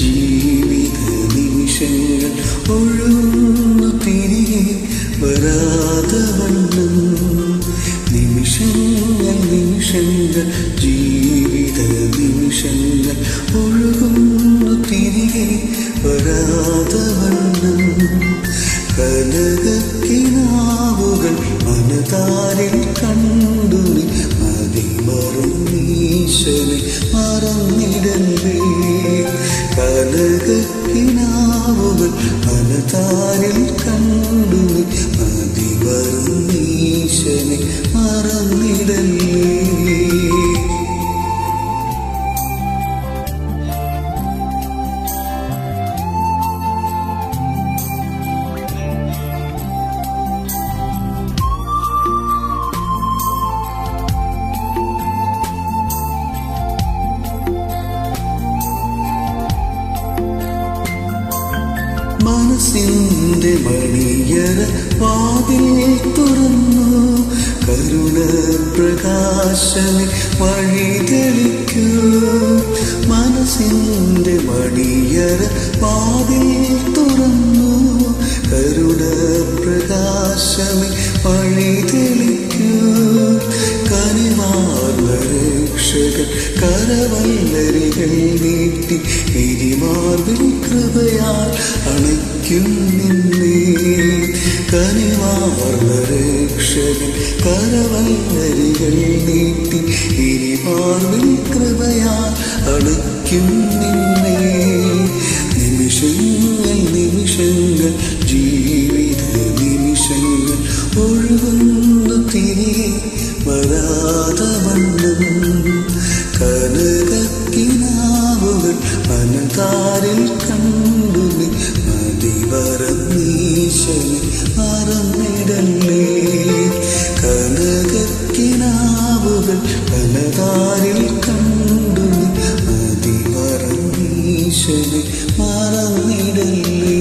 ജീവിത നിമിഷങ്ങൾ ഒഴുകുന്നു തിരികെ വരാതെ വണ്ണം. നിമിഷങ്ങൾ ജീവിത നിമിഷങ്ങൾ ഒഴുകുന്നു തിരികെ വരാതെ വണ്ണം. കനകക്കിനാവുകൾ മനതാരിൽ കണ്ടു നീ മതിമറന്നീശനെ മറന്നിടല്ലേ. കനകക്കിനാവുകൾ മനതാരിൽ കണ്ടു നീ മതിമറന്നീശനെ മറന്നിടല്ലേ. മനസ്സിന്റെ മണിയറ വാതിൽ തുറന്നു കരുണ പ്രകാശമേ വഴി തെളിക്കൂ. മനസ്സിന്റെ മണിയറ വാതിൽ തുറന്നു കരുണ പ്രകാശമേ വഴി തെളിക്കൂ. കനിവാർന്ന രക്ഷകൻ കരവല്ലരികൾ നീട്ടി എരിമാർവിൽ കൃപയാൽ അണയ്ക്കും നിന്നെ. കനിവാർന്ന രക്ഷകൻ കരവല്ലരികൾ നീട്ടി എരിമാർവിൽ കൃപയാൽ അണയ്ക്കും നിന്നെ. നിമിഷങ്ങൾ ജീവിത നിമിഷങ്ങൾ ഒഴുകുന്നു തിരികെ വരാതെ വണ്ണം. കനകക്കിനാവുകൾ മനതാരിൽ കണ്ടു നീ മതിമറന്നീശനെ മറന്നിടല്ലേ. കനകക്കിനാവുകൾ മനതാരിൽ കണ്ടു നീ മതിമറന്നീശനെ മറന്നിടല്ലേ.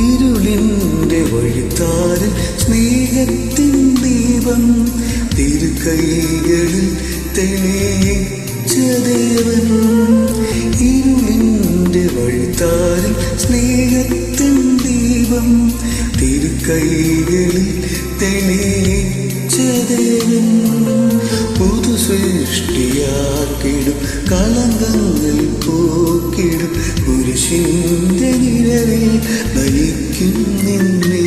ഇരുളിന്റെ വഴിത്താരിൽ സ്നേഹത്തിൻ ദീപം തിരുക്കൈകളിൽ തെളിയിച്ച ദേവൻ. ഇരുളിന്റെ വഴിത്താരിൽ സ്നേഹത്തിൻ ദീപം തിരുക്കൈകളിൽ തെളിയിച്ച ദേവൻ. പുതു സൃഷ്ടിയാക്കിടും കളങ്കങ്ങൾ പോക്കിടും കുരിശിന്റെ നിഴലിൽ നയിക്കും നിന്നെ.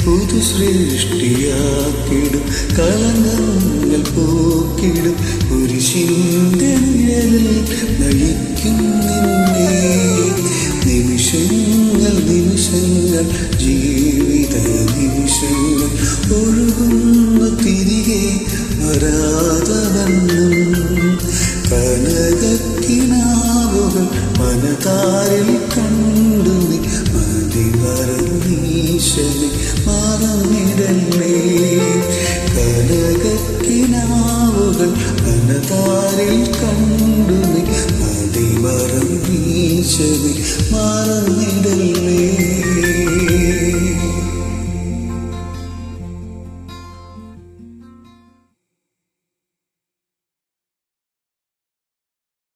പുതു സൃഷ്ടിയാക്കിടും കളങ്കങ്ങൾ പോക്കിടും കുരിശിന്റെ നിഴലിൽ നയിക്കും നിന്നെ. നിമിഷങ്ങൾ ജീവിത നിമിഷങ്ങൾ ഒഴുകുന്നു തിരികെ വരാതെ വണ്ണം. കനകക്കിനാവുകൾ മനതാരിൽ കണ്ടു നീ മതിമറന്നീശനെ മറന്നിടല്ലേ.